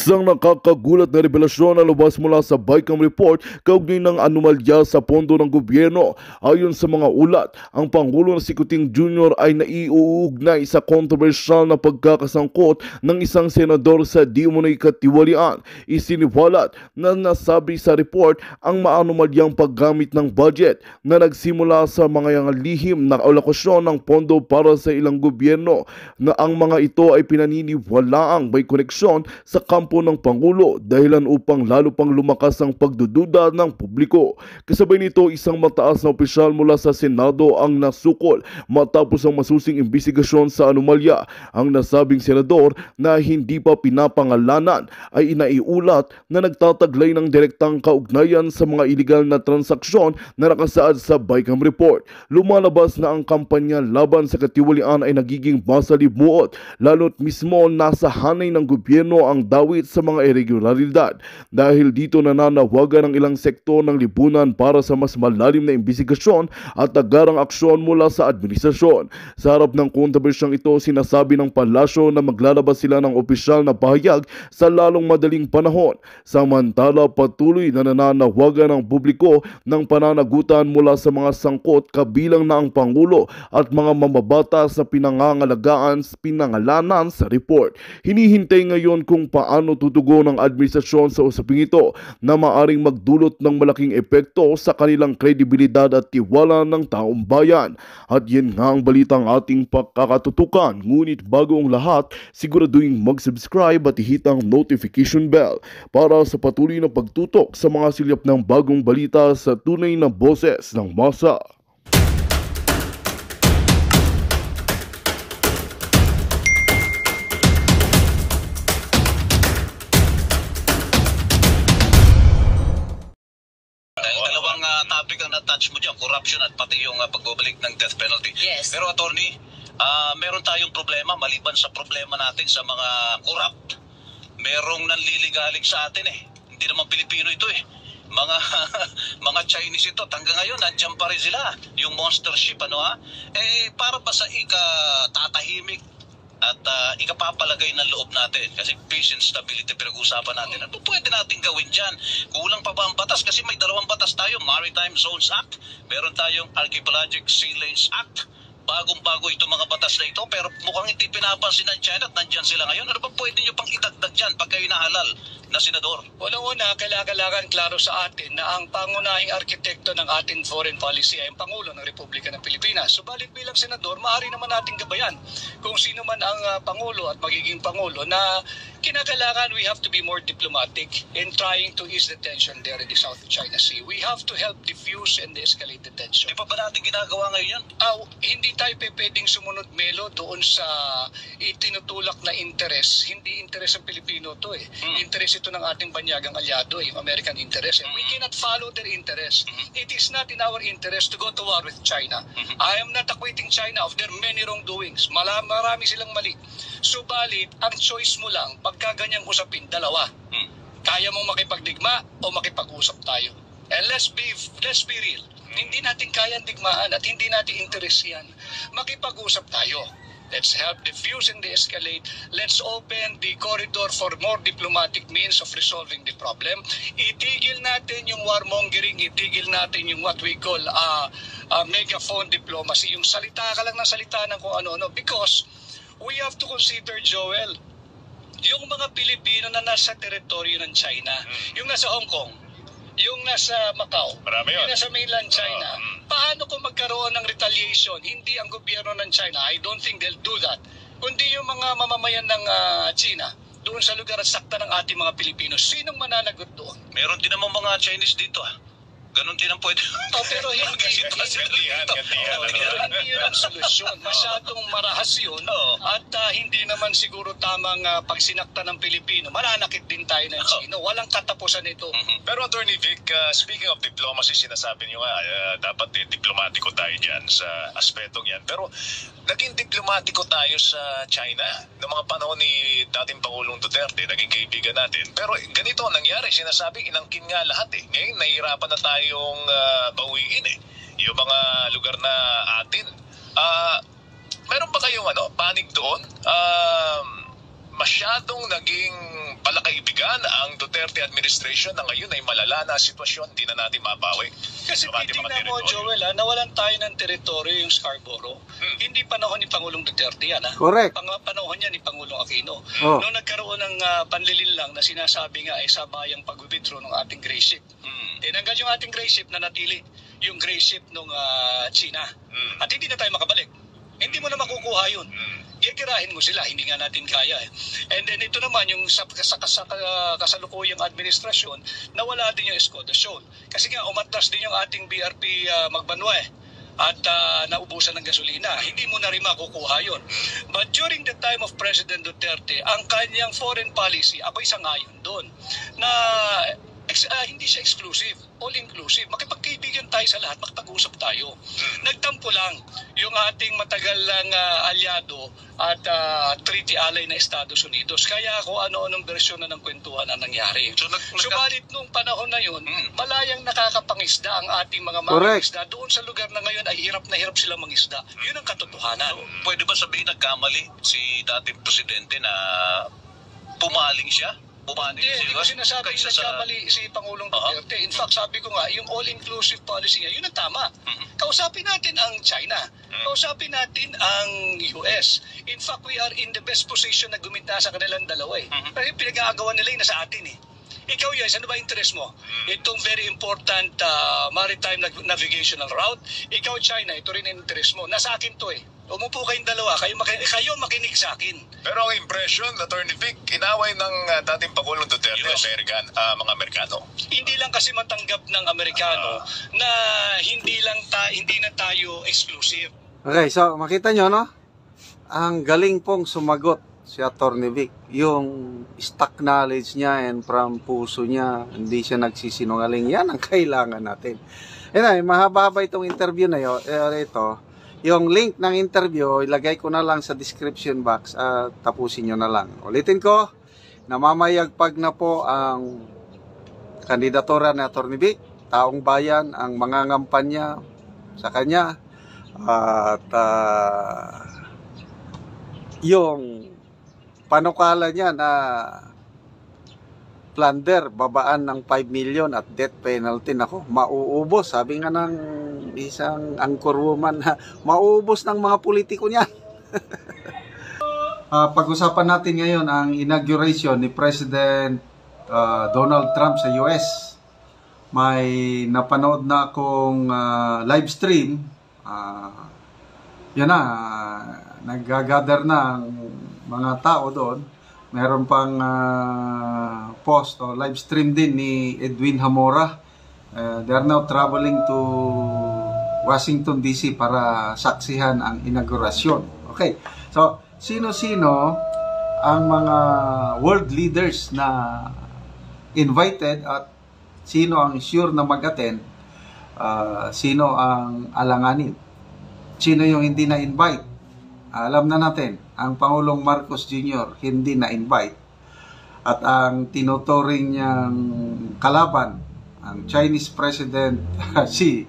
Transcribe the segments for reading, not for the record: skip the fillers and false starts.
Isang nakakagulat na revelasyon na lumabas mula sa BICAM report kaugnay ng anomalya sa pondo ng gobyerno. Ayon sa mga ulat, ang Pangulo na si Kuting Jr. ay naiuugnay sa kontrobersyal na pagkakasangkot ng isang senador sa di umano'y katiwalian. Isiniwalat na nasabi sa report ang maanomalyang paggamit ng budget na nagsimula sa mga lihim na alokasyon ng pondo para sa ilang gobyerno na ang mga ito ay pinaniniwalaang may koneksyon sa kampo ng Pangulo dahilan upang lalo pang lumakas ang pagdududa ng publiko. Kasabay nito, isang mataas na opisyal mula sa Senado ang nasukol matapos ang masusing imbestigasyon sa anomalya. Ang nasabing senador na hindi pa pinapangalanan ay inaiulat na nagtataglay ng direktang kaugnayan sa mga iligal na transaksyon na nakasaad sa BICAM report. Lumalabas na ang kampanya laban sa katiwalian ay nagiging masalimuot, lalo't mismo nasa hanay ng gobyerno ang dawit sa mga irregularidad. Dahil dito nananawagan ng ilang sektor ng lipunan para sa mas malalim na imbestigasyon at agarang aksyon mula sa administrasyon. Sa harap ng kontrobersyang ito, sinasabi ng palasyo na maglalabas sila ng opisyal na pahayag sa lalong madaling panahon. Samantala, patuloy na nananawagan ng publiko ng pananagutan mula sa mga sangkot kabilang na ang Pangulo at mga mambabatas na pinangalanan sa report. Hinihintay ngayon kung paano tutugon ng administrasyon sa usaping ito na maaring magdulot ng malaking epekto sa kanilang kredibilidad at tiwala ng taong bayan. At yan nga ang balitang ating pagkakatutukan. Ngunit bago ang lahat, siguraduhin mag-subscribe at ihit ang notification bell para sa patuloy na pagtutok sa mga silyap ng bagong balita sa tunay na boses ng masa. Topic ang na-touch mo dyan, corruption at pati yung pagbabalik ng death penalty. Yes. Pero attorney, meron tayong problema maliban sa problema natin sa mga corrupt. Merong nanliligalig sa atin eh. Hindi naman Pilipino ito eh. Mga Chinese ito, hanggang ngayon nandiyan pa rin sila. Yung monster ship para ba sa ika-tatahimik at ikapapalagay ng loob natin, kasi peace and stability pinag-usapan natin. Ano pwede natin gawin dyan? Kulang pa ba ang batas? Kasi may dalawang batas tayo, Maritime Zones Act, meron tayong Archipelagic Sea Lanes Act. Bagong-bago itong mga batas na ito, pero mukhang hindi pinapansin ng China at nandyan sila ngayon. Ano ba pwede nyo pang idagdag dyan pag kayo nahalal na senador? Unang-una, kailangan klaro sa atin na ang pangunahing arkitekto ng ating foreign policy ay ang Pangulo ng Republika ng Pilipinas. Subalit bilang senador, maaari naman nating gabayan kung sino man ang Pangulo at magiging Pangulo na kinakailangan we have to be more diplomatic in trying to ease the tension there in the South China Sea. We have to help diffuse and escalate the tension. Di pa ba natin ginagawa ngayon yan? Hindi tayo pwedeng sumunod melo doon sa itinutulak na interes. Hindi interes ng Pilipino to eh. Interes ito ng ating banyagang alyado yung American interest. And we cannot follow their interest. It is not in our interest to go to war with China. I am not acquitting China of their many wrongdoings. Marami silang mali. Subalit, ang choice mo lang, pagka ganyang usapin, dalawa. Kaya mong makipagdigma o makipag-usap tayo. And let's be real. Hindi natin kayang digmaan at hindi natin interes yan. Makipag-usap tayo. Let's help diffuse and de-escalate. Let's open the corridor for more diplomatic means of resolving the problem. Itigil natin yung warmongering, itigil natin yung what we call megaphone diplomacy. Yung salita ka lang ng salita ng kung ano-ano. Because we have to consider, Joel, yung mga Pilipino na nasa teritoryo ng China, yung nasa Hong Kong, yung nasa Macau, yung nasa mainland China, paano kung magkaroon ng retaliation? Hindi ang gobyerno ng China, I don't think they'll do that, kundi yung mga mamamayan ng China, doon sa lugar at sakta ng ating mga Pilipino. Sinong mananagot doon? Meron din naman mga Chinese dito Ganon din ang pwede. Pero hindi yun ang solusyon. Masyadong marahas yun at hindi naman siguro tamang pagsinakta ng Pilipino. Mananakit din tayo ng Chino. Walang katapusan ito. Pero Attorney Vic, speaking of diplomacy, sinasabi niyo nga, dapat diplomatiko tayo dyan sa aspetong yan. Pero naging diplomatiko tayo sa China noong mga panahon ni dating Pangulong Duterte, naging kaibigan natin. Pero ganito ang nangyari, sinasabi, inangkin nga lahat Ngayon, nahihirapan na tayong bawiin yung mga lugar na atin. Meron ba kayong panig doon? Masyadong naging palakaibigan ang Duterte administration na ngayon ay malala na sitwasyon, hindi na natin mabawi. Kasi sa ating mga titingnan mo, teritoryo. Joel, nawalan tayo ng teritoryo yung Scarborough. Hindi panahon ni Pangulong Duterte yan. Correct. Panahon niya ni Pangulong Aquino. Oh. Noong nagkaroon ng panlilinlang na sinasabi nga ay sabayang pag-withdraw ng ating gray ship. Tinanggal yung ating gray ship na natili yung gray ship ng China. At hindi na tayo makabalik. Hindi mo na makukuha yun. Gigirahin mo sila, hindi nga natin kaya. And then ito naman, yung sa kasalukuyang administrasyon, nawala din yung Escoda Shoal. Kasi nga, umatras din yung ating BRP Magbanwa at naubusan ng gasolina. Hindi mo na rin makukuha yun. But during the time of President Duterte, ang kanyang foreign policy, ako'y sangayon doon, na hindi siya exclusive, all-inclusive. Makipagkaibigan tayo sa lahat, makipag-usap tayo. Nagtampo lang yung ating matagal lang alyado at treaty ally na Estados Unidos. Kaya ako ano-anong bersyon na ng kwentuhan ang nangyari. Subalit nung panahon na yun, malayang nakakapangisda ang ating mga mangisda. Doon sa lugar na ngayon ay hirap na hirap silang mangisda. Yun ang katotohanan. Pwede ba sabihin nagkamali si dating presidente na pumaling siya? Hindi ko sinasabi na nagkamali si Pangulong Duterte. In fact, sabi ko nga, yung all-inclusive policy niya, yun ang tama. Kausapin natin ang China. Kausapin natin ang US. In fact, we are in the best position na guminta sa kanilang dalawa eh. Pero yung pinag-aagawa nila yung nasa atin eh. Ikaw yes, ano ba interest mo? Itong very important maritime navigational route. Ikaw China, ito rin ang interest mo. Nasa akin to eh. Umupo kayong dalawa, kayo makinig sa akin. Pero ang impression, Attorney Vic, inaway ng dating Pangulong Duterte, mga Amerikano. Hindi lang kasi matanggap ng Amerikano na hindi na tayo exclusive. Okay, so makita nyo, no? Ang galing pong sumagot si Attorney Vic. Yung stock knowledge niya and from puso niya, hindi siya nagsisinungaling. Yan ang kailangan natin. Yan ay, mahaba-haba itong interview na yun. Ito, yung link ng interview, ilagay ko na lang sa description box at tapusin nyo na lang. Ulitin ko, namamayagpag na po ang kandidatura ni Attorney Vic. Taong bayan ang mangangampanya sa kanya. At yung panukala niya na plunder, babaan ng 5 million at death penalty. Nako, mauubos. Sabi nga ng isang anchorwoman na mauubos ng mga politiko niya. Pag-usapan natin ngayon ang inauguration ni President Donald Trump sa US. May napanood na akong live stream. Yan na, nag-gather na ang mga tao doon. Meron pang post o live stream din ni Edwin Hamora. They are now traveling to Washington DC para saksihan ang inaugurasyon. Okay, so sino-sino ang mga world leaders na invited at sino ang sure na mag-attend, sino ang alanganin, sino yung hindi na-invite. Alam na natin, ang Pangulong Marcos Jr. hindi na-invite at ang tinuturing niyang kalaban, ang Chinese President Xi,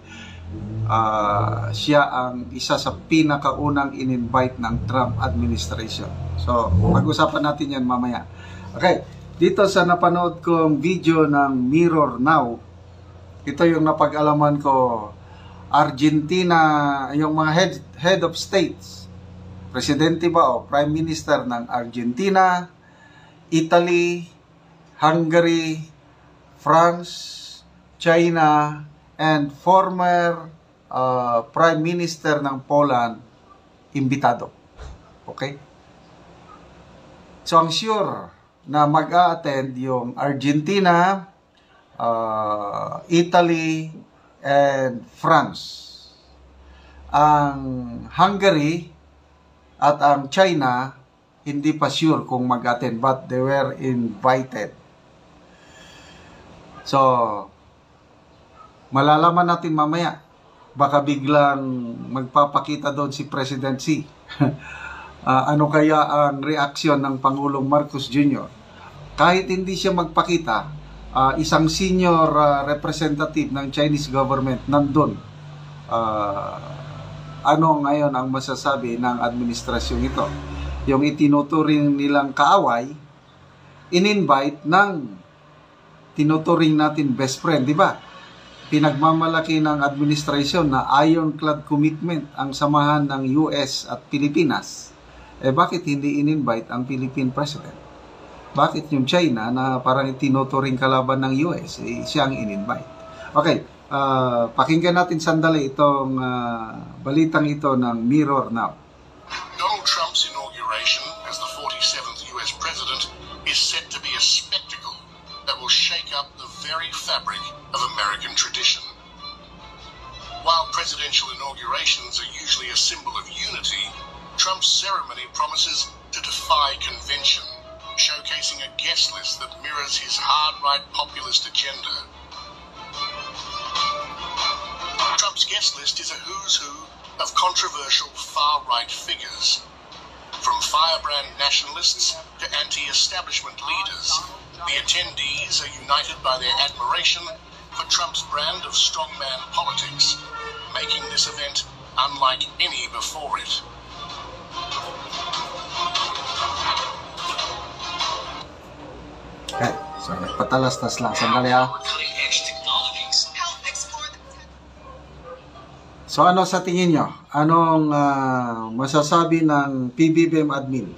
siya ang isa sa pinakaunang in-invite ng Trump administration. So, pag-usapan natin yan mamaya. Okay, dito sa napanood kong video ng Mirror Now, ito yung napag-alaman ko, Argentina, yung mga head of states, presidente ba o prime minister ng Argentina, Italy, Hungary, France, China, and former prime minister ng Poland, imbitado. Okay? So, ang sure na mag-a-attend yung Argentina, Italy, and France. Ang Hungary at ang China, hindi pa sure kung mag-attend, but they were invited. So, malalaman natin mamaya. Baka biglang magpapakita doon si President Xi. Ano kaya ang reaksyon ng Pangulong Marcos Jr.? Kahit hindi siya magpakita, isang senior representative ng Chinese government nandun. Ano ngayon ang masasabi ng administrasyon ito? Yung itinuturing nilang kaaway, in-invite ng tinuturing natin best friend, di ba? Pinagmamalaki ng administrasyon na ironclad commitment ang samahan ng US at Pilipinas. Bakit hindi in-invite ang Philippine President? Bakit yung China na parang tinuturing kalaban ng US, siya ang in-invite? Okay, pakinggan natin sandali itong balitang ito ng Mirror Now. Donald Trump's inauguration as the 47th US President is set to be a spectacle that will shake up the very fabric of American tradition. While presidential inaugurations are usually a symbol of unity, Trump's ceremony promises to defy convention, showcasing a guest list that mirrors his hard-right populist agenda. Trump's guest list is a who's who of controversial far-right figures, from firebrand nationalists to anti-establishment leaders. The attendees are united by their admiration for Trump's brand of strongman politics, making this event unlike any before it. Okay, so nagpatalastas lang. Sandali ha. So ano sa tingin nyo? Anong masasabi ng PBBM admin?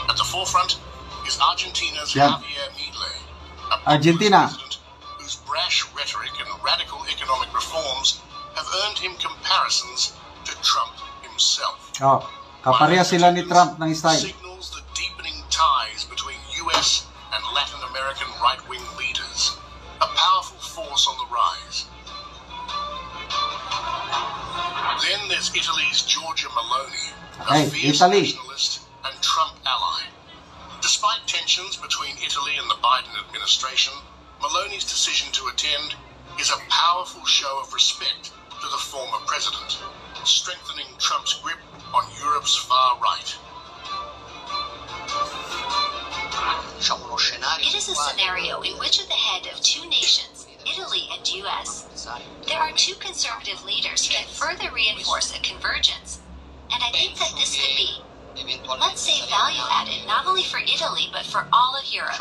At the forefront is Argentina's Yan. Javier Milei, a Argentina. president whose brash rhetoric and radical economic reforms have earned him comparisons to Trump himself. Oh, kapareha sila ni Trump ng style. Signals the deepening ties between US and Latin American right-wing leaders, a powerful force on the rise. Then there's Italy's Giorgia Meloni, Hey, a fierce Italy. nationalist and Trump ally. Despite tensions between Italy and the Biden administration, Meloni's decision to attend is a powerful show of respect to the former president, strengthening Trump's grip on Europe's far right. It is a scenario in which at the head of two nations, Italy and US, there are two conservative leaders can further reinforce a convergence. And I think that this could be, let's say, value added not only for Italy but for all of Europe.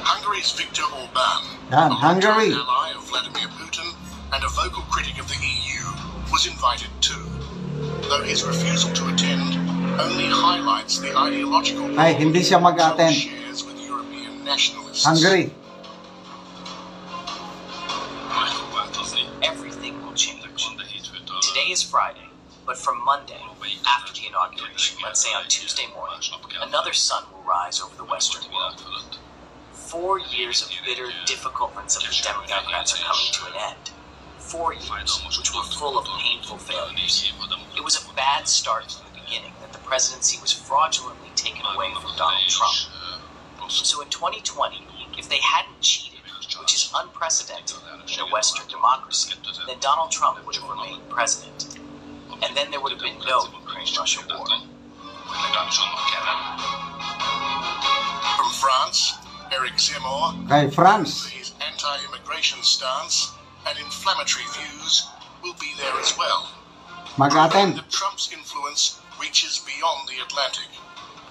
Hungary's Viktor Orbán, Yan, a Hungary. longtime ally of Vladimir Putin and a vocal critic of the EU, was invited too, though his refusal to attend only highlights the ideological Ay, hindi siya Trump mag-attend. shares with European nationalists. Hungary. Everything will change. Today is Friday, but from Monday, after the inauguration, let's say on Tuesday morning, another sun will rise over the Western world. 4 years of bitter, difficult months of the Democrats are coming to an end. 4 years, which were full of painful failures. It was a bad start from the beginning that the presidency was fraudulently taken away from Donald Trump. So in 2020, if they hadn't cheated, which is unprecedented in a Western democracy, then Donald Trump would have remained president. And then there would have been no Ukraine-Russia war. From France, Eric Zemmour, Kay France. his anti-immigration stance and inflammatory views, will be there as well. Mag-attend. That Trump's influence reaches beyond the Atlantic,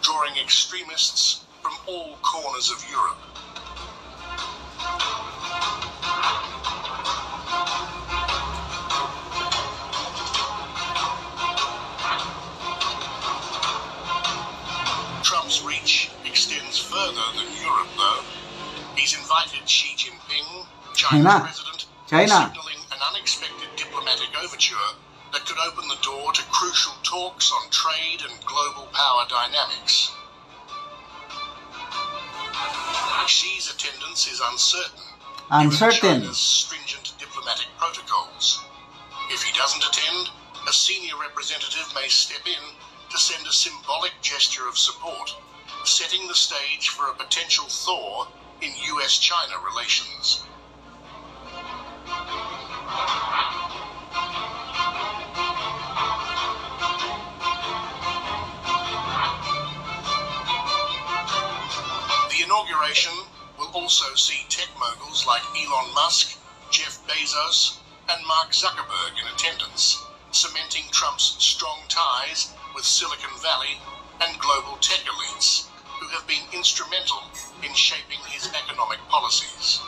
drawing extremists from all corners of Europe. Trump's reach extends further than Europe, though. He's invited Xi Jinping, China's China. president, China. signaling an unexpected diplomatic overture that could open the door to crucial talks on trade and global power dynamics. Xi's attendance is uncertain, Uncertain. given China's stringent diplomatic protocols. If he doesn't attend, a senior representative may step in to send a symbolic gesture of support, setting the stage for a potential thaw in US-China relations. The inauguration will also see tech moguls like Elon Musk, Jeff Bezos, and Mark Zuckerberg in attendance, cementing Trump's strong ties with Silicon Valley and global tech elites, who have been instrumental in shaping his economic policies.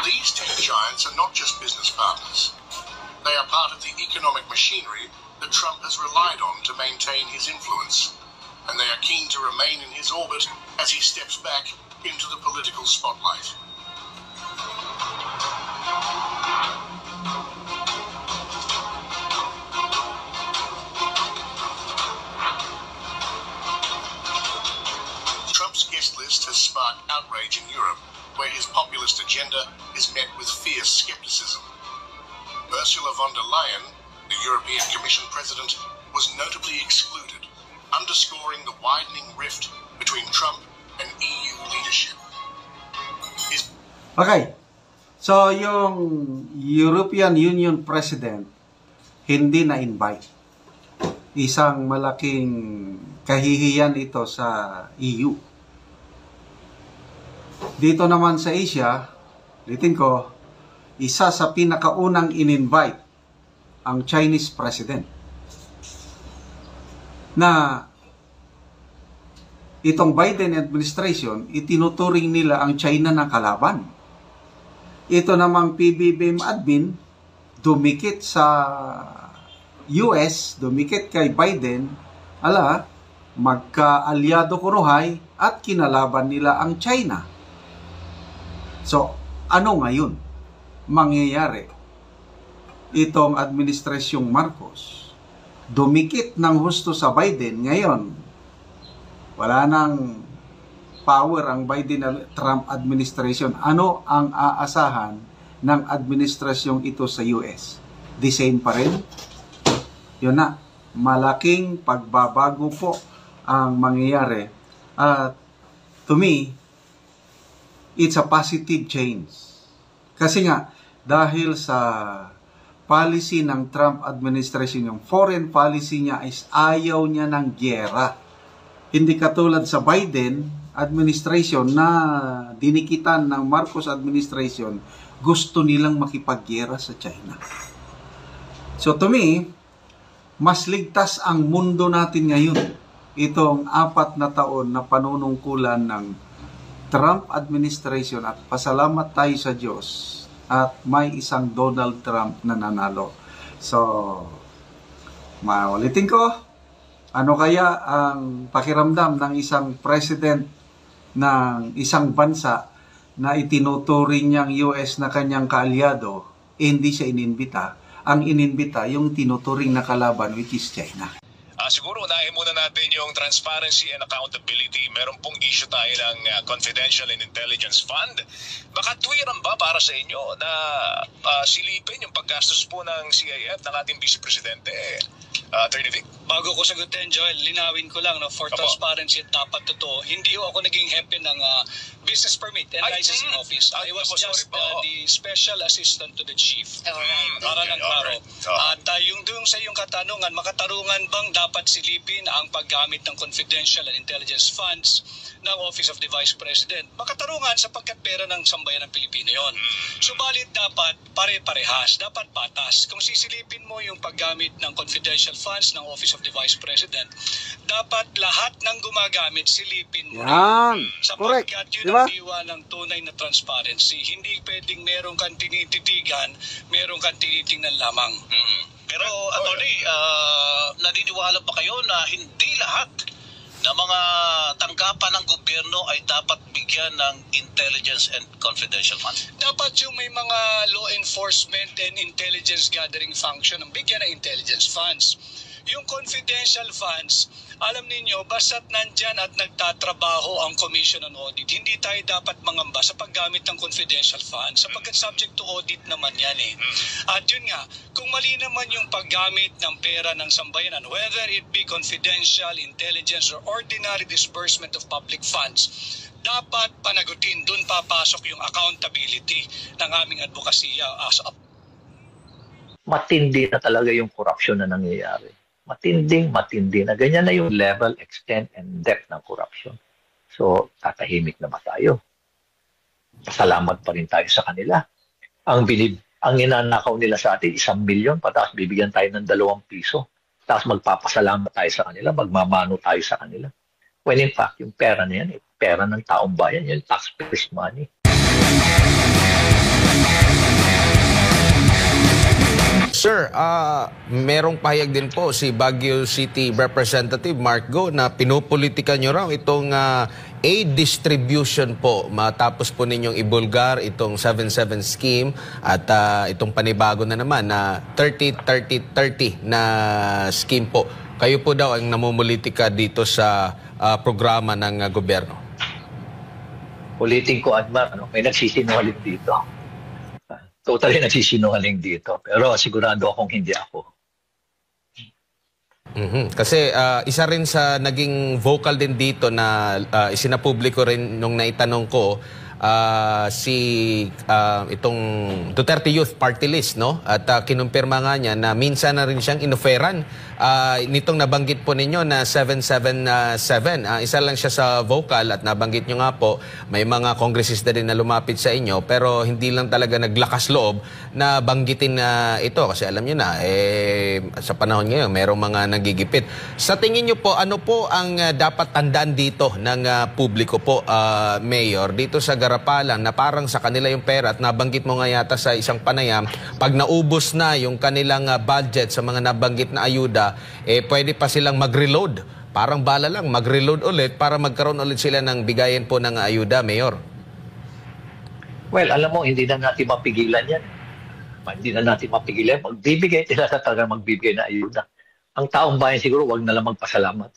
These tech giants are not just business partners. They are part of the economic machinery that Trump has relied on to maintain his influence, and they are keen to remain in his orbit as he steps back into the political spotlight. Trump's guest list has sparked outrage in Europe, where his populist agenda is met with fierce skepticism. Ursula von der Leyen, the European Commission President, was notably excluded, underscoring the widening rift between Trump and EU leadership. Okay. So, yung European Union President, hindi na-invite. Isang malaking kahihiyan ito sa EU. Dito naman sa Asia, ulitin ko, isa sa pinakaunang in-invite ang Chinese President. Na itong Biden administration, itinuturing nila ang China na kalaban. Ito namang PBBM admin, dumikit sa US, dumikit kay Biden, magka-alyado kuruhay at kinalaban nila ang China. So, ano ngayon mangyayari? Itong administrasyong Marcos, dumikit ng husto sa Biden, ngayon, wala nang power ang Biden-Trump administration. Ano ang aasahan ng administrasyong ito sa US? The same pa rin? Yun na, malaking pagbabago po ang mangyayari. To me, it's a positive change. Kasi nga, dahil sa policy ng Trump administration, yung foreign policy niya is ayaw niya ng gyera. Hindi katulad sa Biden administration na dinikitan ng Marcos administration, gusto nilang makipaggyera sa China. So to me, mas ligtas ang mundo natin ngayon. Itong 4 na taon na panunungkulan ng Trump administration, at pasalamat tayo sa Diyos at may isang Donald Trump na nanalo. So, maulitin ko, ano kaya ang pakiramdam ng isang president ng isang bansa na itinuturing niyang US na kanyang kaalyado, hindi siya ininbita. Ang ininbita, yung tinuturing na kalaban, which is China. Siguro unahin muna natin yung transparency and accountability. Meron pong issue tayo ng Confidential and Intelligence Fund. Baka tuwiran ba para sa inyo na silipin yung paggastos po ng CIF ng ating Vice Presidente, Attorney Vic? Bago ko sagutin, Joel, linawin ko lang, no, for transparency at dapat totoo, hindi ako naging hepe ng business permit and licensing office. I was just the special assistant to the chief. Para ng klaro. At yung doon sa iyong katanungan, makatarungan bang dapat silipin ang paggamit ng confidential and intelligence funds ng Office of the Vice President? Makatarungan sapagkat pera ng sambayan ng Pilipino yon. Subalit dapat pare-parehas, dapat patas. Kung sisilipin mo yung paggamit ng confidential funds ng Office of the Vice President, dapat lahat ng gumagamit silipin mo rin. Sapagkat yun ang diwa ng tunay na transparency. Hindi pwedeng meron kang tinititigan, meron kang tinitingnan lamang. Pero, Atty., naniniwala ba kayo na hindi lahat na mga tanggapan ng gobyerno ay dapat bigyan ng intelligence and confidential funds? Dapat yung may mga law enforcement and intelligence gathering function ang bigyan ng intelligence funds. Yung confidential funds, alam ninyo, basta't nandyan at nagtatrabaho ang Commission on Audit, hindi tayo dapat mangamba sa paggamit ng confidential funds sapagkat subject to audit naman yan eh. At yun nga, kung mali naman yung paggamit ng pera ng sambayanan, whether it be confidential, intelligence, or ordinary disbursement of public funds, dapat panagutin. Doon papasok yung accountability ng aming advokasya. Matindi na talaga yung corruption na nangyayari. Matindi na. Ganyan na yung level, extent, and depth ng corruption. So, tatahimik na ba tayo? Pasalamat pa rin tayo sa kanila. Ang ninanakaw nila sa atin, 1 milyon, pataas bibigyan tayo ng 2 piso. Tapos magpapasalamat tayo sa kanila, magmamano tayo sa kanila. When in fact, yung pera na yan, pera ng taong bayan, yung taxpayers' money. Sir, merong pahayag din po si Baguio City Representative Mark Go na pinupolitika nyo raw itong aid distribution po matapos po ninyong ibulgar itong 7-7 scheme at itong panibago na naman na 30-30-30 na scheme po. Kayo po daw ang namumulitika dito sa programa ng gobyerno. Ulitin ko, Admar, may nagsisinungaling dito. Totally nagsisinungaling dito. Pero sigurado akong hindi ako. Kasi isa rin sa naging vocal din dito na isinapubliko rin nung naitanong ko itong Duterte Youth Party List, no? At kinumpirma nga niya na minsan na rin siyang inoferan nitong nabanggit po ninyo na 777. Isa lang siya sa vocal at nabanggit nyo nga po may mga kongresista din na lumapit sa inyo pero hindi lang talaga naglakas loob na banggitin na ito kasi alam nyo na sa panahon ngayon merong mga nagigipit. Sa tingin nyo po, ano po ang dapat tandaan dito ng publiko po, Mayor, dito sa Garapalan na parang sa kanila yung pera at nabanggit mo nga yata sa isang panayam, pag naubos na yung kanilang budget sa mga nabanggit na ayuda, pwede pa silang mag-reload. Parang bala lang, mag-reload ulit para magkaroon ulit sila ng bigayan po ng ayuda, Mayor. Well, alam mo, hindi na natin mapigilan yan. Hindi na natin mapigilan. Magbibigay, sila sa talaga magbibigay na ayuda. Ang taong bayan siguro, wag na lang magpasalamat.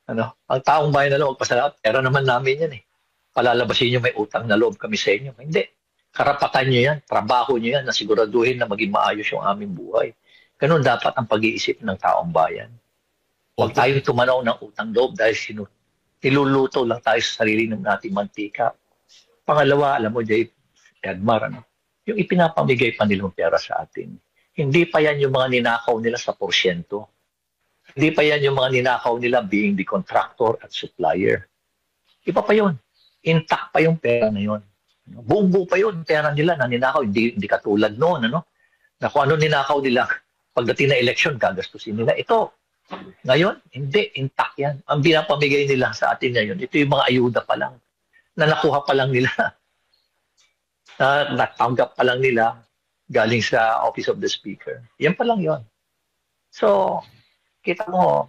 Ang taong bayan na lang magpasalamat, pera naman namin yan Palalabasin nyo may utang na loob kami sa inyo. Hindi. Karapatan nyo yan, trabaho nyo yan, na siguraduhin na maging maayos yung aming buhay. Ganun dapat ang pag-iisip ng taong bayan. Huwag tayong tumanaw ng utang loob dahil niluluto lang tayo sa sarili ng nating mantika. Pangalawa, alam mo, Edmar, yung ipinapamigay pa nilang pera sa atin, hindi pa yan yung mga ninakaw nila sa porsyento. Hindi pa yan yung mga ninakaw nila being the contractor at supplier. Iba pa yun. Intact pa yung pera na yun. Buong-buo pa yun, pera nila na ninakaw. Hindi katulad noon, na kung ano ninakaw nila, pagdating na eleksyon, gagastusin nila. Ito, ngayon, hindi, intact yan. Ang binapamigay nila sa atin ngayon, ito yung mga ayuda pa lang, na nakuha pa lang nila, na natanggap pa lang nila, galing sa Office of the Speaker. Yan pa lang yun. So, kita mo,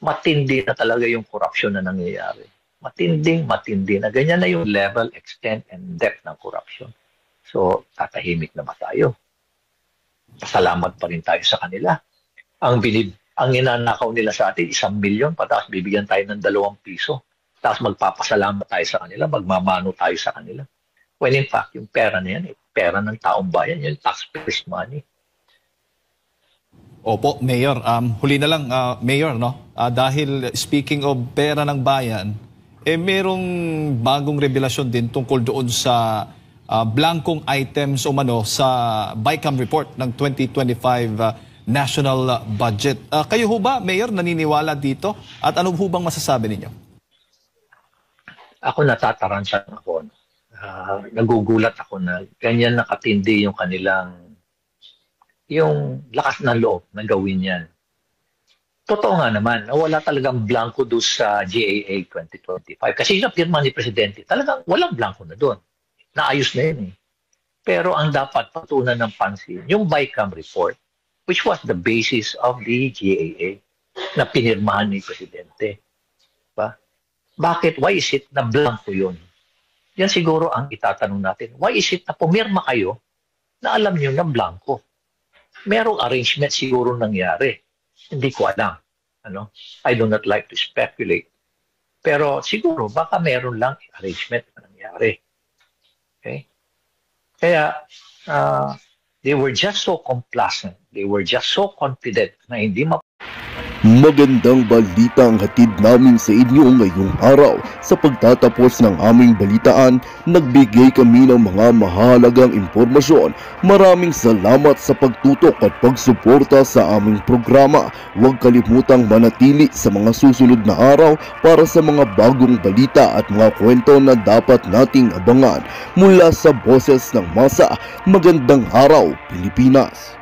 matindi na talaga yung corruption na nangyayari. Matindi na. Ganyan na yung level, extent, and depth ng corruption. So, tatahimik na ba tayo? Pasalamat pa rin tayo sa kanila. Ang ninanakaw nila sa atin, 1 milyon, pataas bibigyan tayo ng 2 piso. Tapos magpapasalamat tayo sa kanila, magmamano tayo sa kanila. When in fact, yung pera na yan, pera ng taong bayan, yung taxpayers' money. Opo, Mayor. Huli na lang, Mayor, dahil speaking of pera ng bayan, merong bagong revelasyon din tungkol doon sa blankong items sa BICAM report ng 2025 national budget. Kayo ho ba, Mayor, naniniwala dito? At ano ho bang masasabi ninyo? Ako natataransan ako. Nagugulat ako na ganyan nakatindi yung lakas ng loob na gawin yan. Totoo nga naman, wala talagang blanco doon sa GAA 2025. Kasi yung pirma ni Presidente, talagang walang blanco na doon. Naayos na yun Pero ang dapat patunan ng pansin, yung BICAM report, which was the basis of the GAA na pinirmahan ni Presidente. Bakit? Why is it na blanco yun? Yan siguro ang itatanong natin. Why is it na pumirma kayo na alam nyo na blanco? Merong arrangement siguro nangyari. Hindi ko alam. I do not like to speculate. Pero siguro, baka meron lang arrangement na nangyari. Okay? Kaya, they were just so complacent. They were just so confident na hindi Magandang balita ang hatid namin sa inyo ngayong araw. Sa pagtatapos ng aming balitaan, nagbigay kami ng mga mahalagang impormasyon. Maraming salamat sa pagtutok at pagsuporta sa aming programa. Huwag kalimutang manatili sa mga susunod na araw para sa mga bagong balita at mga kwento na dapat nating abangan. Mula sa Boses ng Masa, magandang araw Pilipinas!